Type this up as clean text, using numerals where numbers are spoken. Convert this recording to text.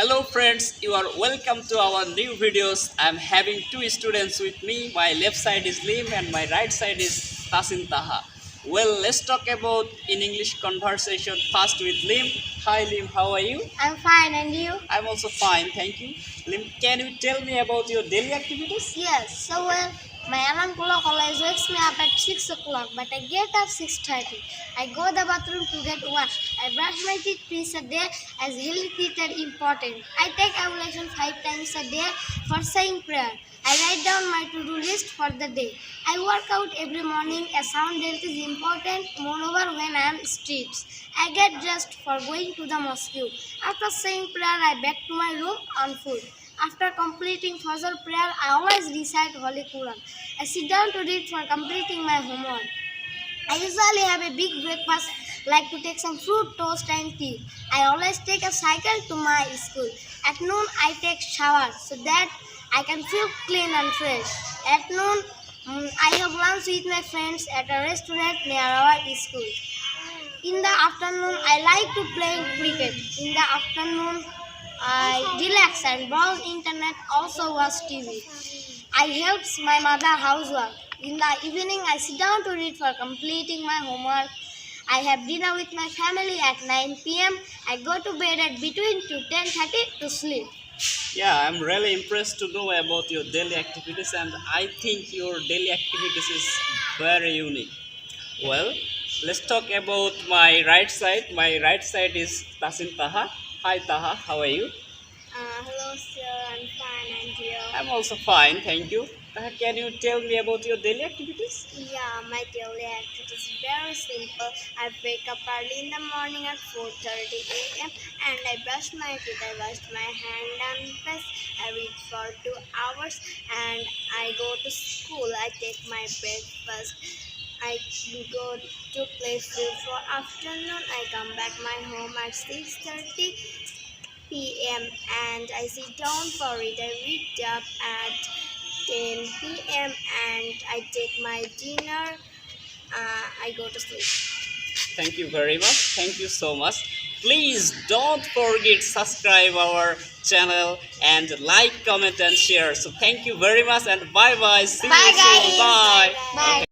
Hello friends, you are welcome to our new videos. I am having two students with me. My left side is Lim and my right side is Thasin Taha. Well, let's talk about in English conversation first with Lim. Hi Lim, how are you? I'm fine, and you? I'm also fine, thank you. Lim, can you tell me about your daily activities? Yes, my alarm clock always wakes me up at 6 o'clock, but I get up 6:30. I go to the bathroom to get washed. I brush my teeth twice a day as healthy teeth are important. I take ablution 5 times a day for saying prayer. I write down my to-do list for the day. I work out every morning as sound health is important, moreover when I am stressed. I get dressed for going to the mosque. After saying prayer, I back to my room on foot. After completing Fajr prayer, I always recite Holy Quran. I sit down to read for completing my homework. I usually have a big breakfast, like to take some fruit, toast, and tea. I always take a cycle to my school. At noon, I take shower so that I can feel clean and fresh. At noon, I have lunch with my friends at a restaurant near our school. In the afternoon, I like to play cricket. In the afternoon, I relax and browse internet, also watch TV. I help my mother housework. In the evening, I sit down to read for completing my homework. I have dinner with my family at 9 p.m. I go to bed at between to 10:30 to sleep. Yeah, I'm really impressed to know about your daily activities and I think your daily activities is very unique. Well, let's talk about my right side. My right side is Tasin Taha. Hi Taha, how are you? Hello, sir. I'm fine, and you? I'm also fine, thank you. Taha, can you tell me about your daily activities? Yeah, my daily activity is very simple. I wake up early in the morning at 4:30 a.m. and I brush my teeth. I wash my hand and face. I read for 2 hours and I go to school. I take my breakfast. I go to play field for afternoon. I come back my home at 6:30 p.m. and I sit down for it. I read up at 10 p.m. and I take my dinner. I go to sleep. Thank you very much. Thank you so much. Please don't forget subscribe our channel and like, comment and share. So thank you very much and bye bye. See you Bye soon. guys. Bye. Bye. Okay.